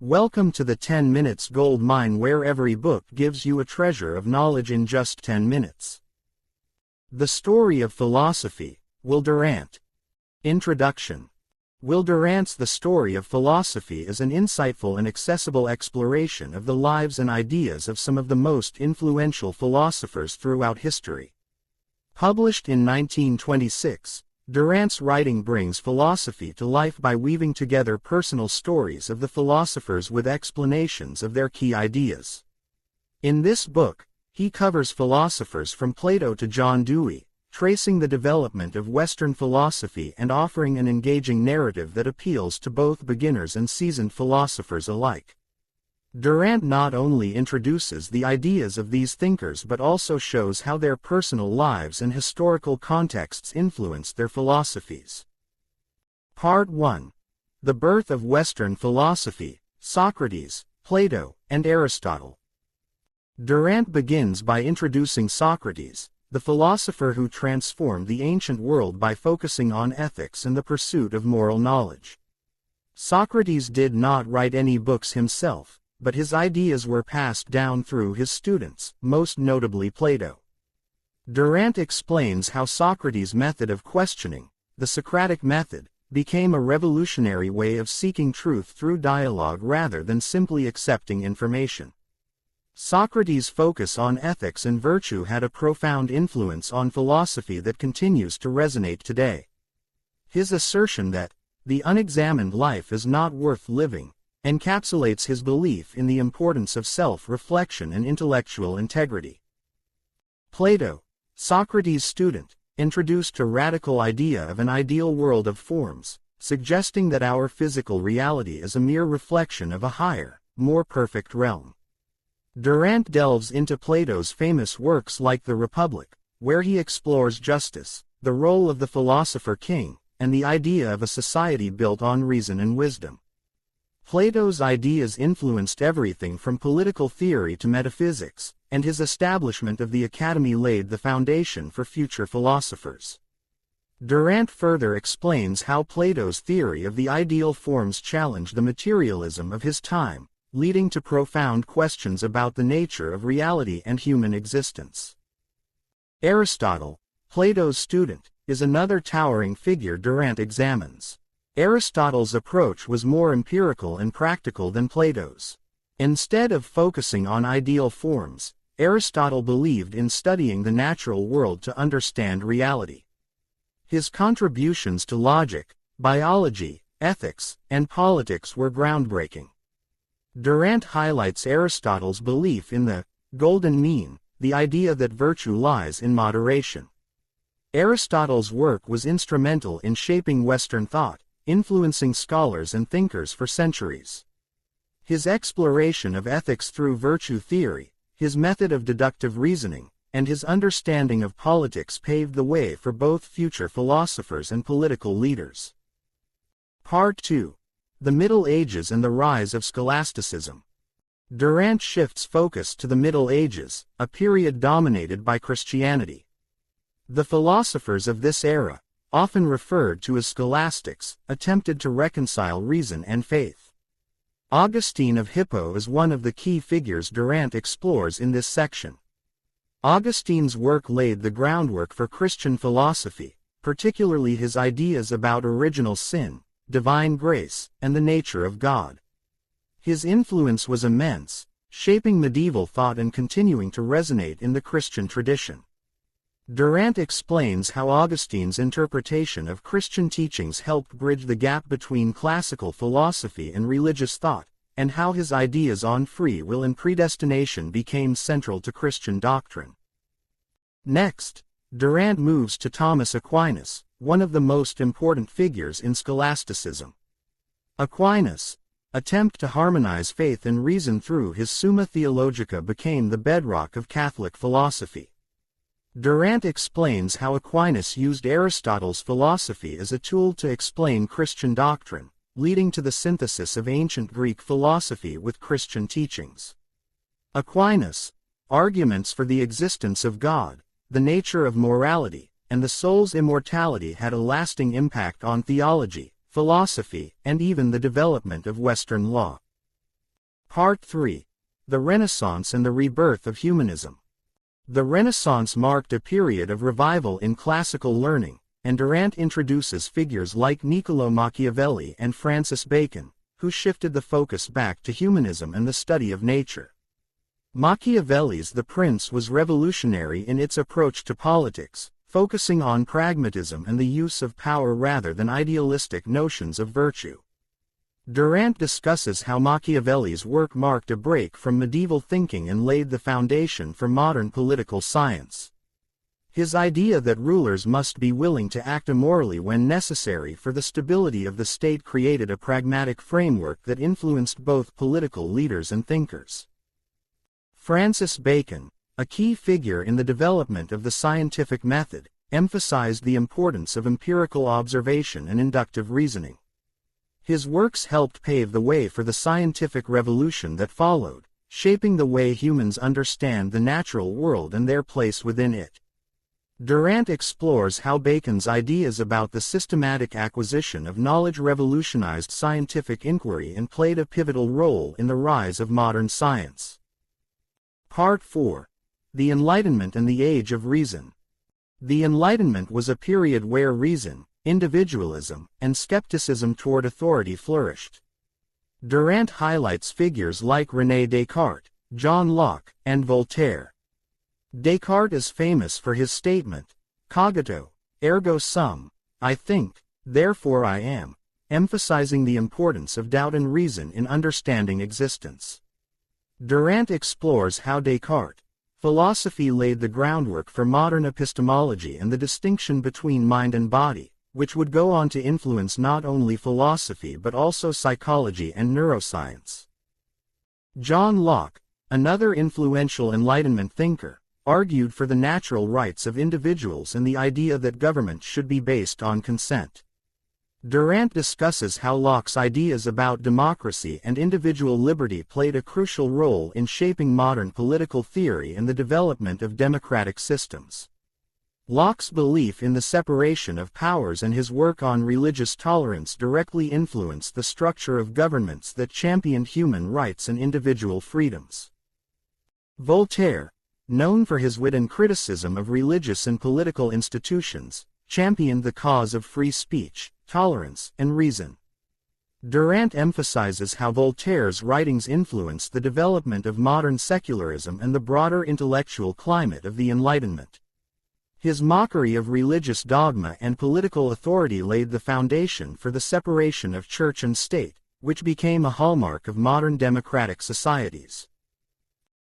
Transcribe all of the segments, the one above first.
Welcome to the 10 Minutes Gold Mine, where every book gives you a treasure of knowledge in just 10 minutes. The Story of Philosophy, Will Durant. Introduction. Will Durant's The Story of Philosophy is an insightful and accessible exploration of the lives and ideas of some of the most influential philosophers throughout history. Published in 1926, Durant's writing brings philosophy to life by weaving together personal stories of the philosophers with explanations of their key ideas. In this book, he covers philosophers from Plato to John Dewey, tracing the development of Western philosophy and offering an engaging narrative that appeals to both beginners and seasoned philosophers alike. Durant not only introduces the ideas of these thinkers but also shows how their personal lives and historical contexts influenced their philosophies. Part 1. The Birth of Western Philosophy, Socrates, Plato, and Aristotle. Durant begins by introducing Socrates, the philosopher who transformed the ancient world by focusing on ethics and the pursuit of moral knowledge. Socrates did not write any books himself, but his ideas were passed down through his students, most notably Plato. Durant explains how Socrates' method of questioning, the Socratic method, became a revolutionary way of seeking truth through dialogue rather than simply accepting information. Socrates' focus on ethics and virtue had a profound influence on philosophy that continues to resonate today. His assertion that the unexamined life is not worth living encapsulates his belief in the importance of self-reflection and intellectual integrity. Plato, Socrates' student, introduced a radical idea of an ideal world of forms, suggesting that our physical reality is a mere reflection of a higher, more perfect realm. Durant delves into Plato's famous works like The Republic, where he explores justice, the role of the philosopher-king, and the idea of a society built on reason and wisdom. Plato's ideas influenced everything from political theory to metaphysics, and his establishment of the Academy laid the foundation for future philosophers. Durant further explains how Plato's theory of the ideal forms challenged the materialism of his time, leading to profound questions about the nature of reality and human existence. Aristotle, Plato's student, is another towering figure Durant examines. Aristotle's approach was more empirical and practical than Plato's. Instead of focusing on ideal forms, Aristotle believed in studying the natural world to understand reality. His contributions to logic, biology, ethics, and politics were groundbreaking. Durant highlights Aristotle's belief in the golden mean, the idea that virtue lies in moderation. Aristotle's work was instrumental in shaping Western thought, influencing scholars and thinkers for centuries. His exploration of ethics through virtue theory, his method of deductive reasoning, and his understanding of politics paved the way for both future philosophers and political leaders. Part 2. The Middle Ages and the Rise of Scholasticism. Durant shifts focus to the Middle Ages, a period dominated by Christianity. The philosophers of this era, often referred to as scholastics, attempted to reconcile reason and faith. Augustine of Hippo is one of the key figures Durant explores in this section. Augustine's work laid the groundwork for Christian philosophy, particularly his ideas about original sin, divine grace, and the nature of God. His influence was immense, shaping medieval thought and continuing to resonate in the Christian tradition. Durant explains how Augustine's interpretation of Christian teachings helped bridge the gap between classical philosophy and religious thought, and how his ideas on free will and predestination became central to Christian doctrine. Next, Durant moves to Thomas Aquinas, one of the most important figures in scholasticism. Aquinas' attempt to harmonize faith and reason through his Summa Theologica became the bedrock of Catholic philosophy. Durant explains how Aquinas used Aristotle's philosophy as a tool to explain Christian doctrine, leading to the synthesis of ancient Greek philosophy with Christian teachings. Aquinas' arguments for the existence of God, the nature of morality, and the soul's immortality had a lasting impact on theology, philosophy, and even the development of Western law. Part 3. The Renaissance and the Rebirth of Humanism. The Renaissance marked a period of revival in classical learning, and Durant introduces figures like Niccolò Machiavelli and Francis Bacon, who shifted the focus back to humanism and the study of nature. Machiavelli's The Prince was revolutionary in its approach to politics, focusing on pragmatism and the use of power rather than idealistic notions of virtue. Durant discusses how Machiavelli's work marked a break from medieval thinking and laid the foundation for modern political science. His idea that rulers must be willing to act immorally when necessary for the stability of the state created a pragmatic framework that influenced both political leaders and thinkers. Francis Bacon, a key figure in the development of the scientific method, emphasized the importance of empirical observation and inductive reasoning. His works helped pave the way for the scientific revolution that followed, shaping the way humans understand the natural world and their place within it. Durant explores how Bacon's ideas about the systematic acquisition of knowledge revolutionized scientific inquiry and played a pivotal role in the rise of modern science. Part 4. The Enlightenment and the Age of Reason. The Enlightenment was a period where reason, individualism, and skepticism toward authority flourished. Durant highlights figures like René Descartes, John Locke, and Voltaire. Descartes is famous for his statement, cogito, ergo sum, I think, therefore I am, emphasizing the importance of doubt and reason in understanding existence. Durant explores how Descartes' philosophy laid the groundwork for modern epistemology and the distinction between mind and body, which would go on to influence not only philosophy but also psychology and neuroscience. John Locke, another influential Enlightenment thinker, argued for the natural rights of individuals and the idea that government should be based on consent. Durant discusses how Locke's ideas about democracy and individual liberty played a crucial role in shaping modern political theory and the development of democratic systems. Locke's belief in the separation of powers and his work on religious tolerance directly influenced the structure of governments that championed human rights and individual freedoms. Voltaire, known for his wit and criticism of religious and political institutions, championed the cause of free speech, tolerance, and reason. Durant emphasizes how Voltaire's writings influenced the development of modern secularism and the broader intellectual climate of the Enlightenment. His mockery of religious dogma and political authority laid the foundation for the separation of church and state, which became a hallmark of modern democratic societies.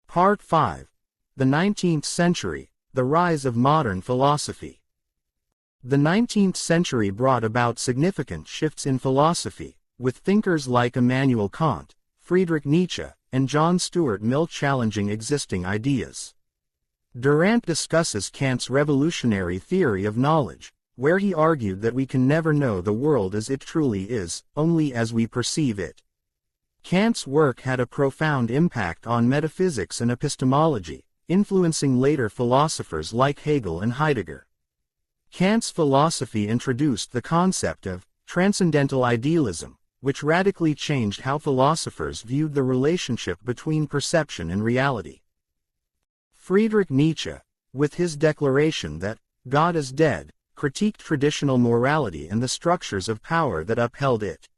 Part 5. The 19th Century, the Rise of Modern Philosophy. The 19th century brought about significant shifts in philosophy, with thinkers like Immanuel Kant, Friedrich Nietzsche, and John Stuart Mill challenging existing ideas. Durant discusses Kant's revolutionary theory of knowledge, where he argued that we can never know the world as it truly is, only as we perceive it. Kant's work had a profound impact on metaphysics and epistemology, influencing later philosophers like Hegel and Heidegger. Kant's philosophy introduced the concept of transcendental idealism, which radically changed how philosophers viewed the relationship between perception and reality. Friedrich Nietzsche, with his declaration that God is dead, critiqued traditional morality and the structures of power that upheld it.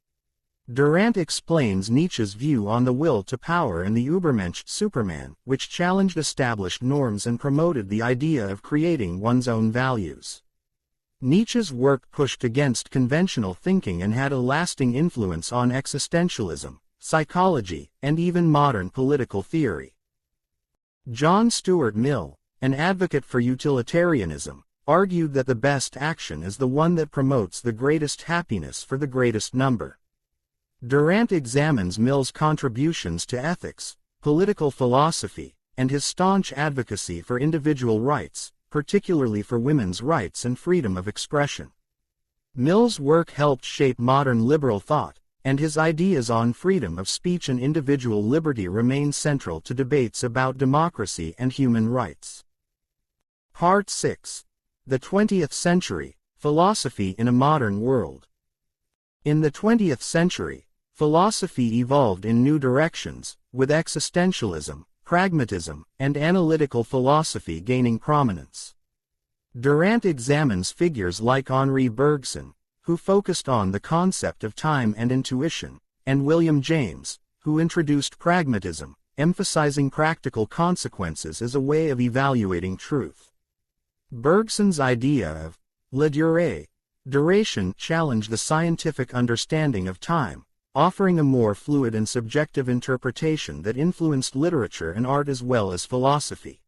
Durant explains Nietzsche's view on the will to power and the Übermensch Superman, which challenged established norms and promoted the idea of creating one's own values. Nietzsche's work pushed against conventional thinking and had a lasting influence on existentialism, psychology, and even modern political theory. John Stuart Mill, an advocate for utilitarianism, argued that the best action is the one that promotes the greatest happiness for the greatest number. Durant examines Mill's contributions to ethics, political philosophy, and his staunch advocacy for individual rights, particularly for women's rights and freedom of expression. Mill's work helped shape modern liberal thought, and his ideas on freedom of speech and individual liberty remain central to debates about democracy and human rights. Part 6. The 20th Century, Philosophy in a Modern World. In the 20th century, philosophy evolved in new directions, with existentialism, pragmatism, and analytical philosophy gaining prominence. Durant examines figures like Henri Bergson, who focused on the concept of time and intuition, and William James, who introduced pragmatism, emphasizing practical consequences as a way of evaluating truth. Bergson's idea of la durée, duration, challenged the scientific understanding of time, offering a more fluid and subjective interpretation that influenced literature and art as well as philosophy.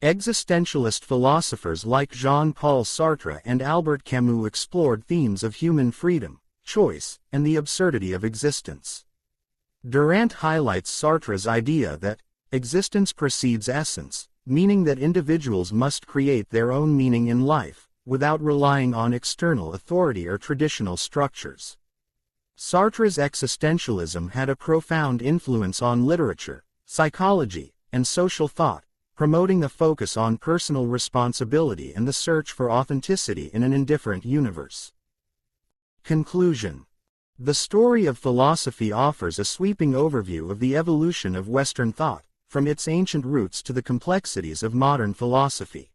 Existentialist philosophers like Jean-Paul Sartre and Albert Camus explored themes of human freedom, choice, and the absurdity of existence. Durant highlights Sartre's idea that existence precedes essence, meaning that individuals must create their own meaning in life, without relying on external authority or traditional structures. Sartre's existentialism had a profound influence on literature, psychology, and social thought, promoting a focus on personal responsibility and the search for authenticity in an indifferent universe. Conclusion. The story of philosophy offers a sweeping overview of the evolution of Western thought, from its ancient roots to the complexities of modern philosophy.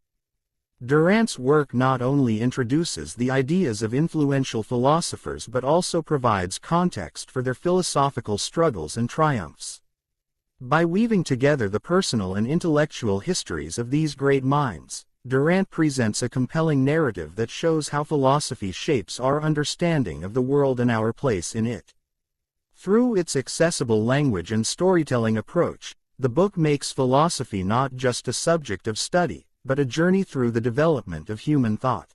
Durant's work not only introduces the ideas of influential philosophers but also provides context for their philosophical struggles and triumphs. By weaving together the personal and intellectual histories of these great minds, Durant presents a compelling narrative that shows how philosophy shapes our understanding of the world and our place in it. Through its accessible language and storytelling approach, the book makes philosophy not just a subject of study, but a journey through the development of human thought.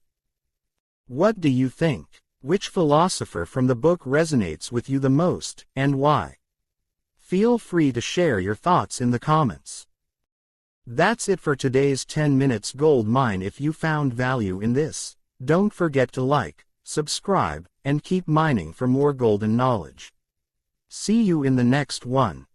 What do you think? Which philosopher from the book resonates with you the most, and why? Feel free to share your thoughts in the comments. That's it for today's 10 Minutes Gold Mine. If you found value in this, don't forget to like, subscribe, and keep mining for more golden knowledge. See you in the next one.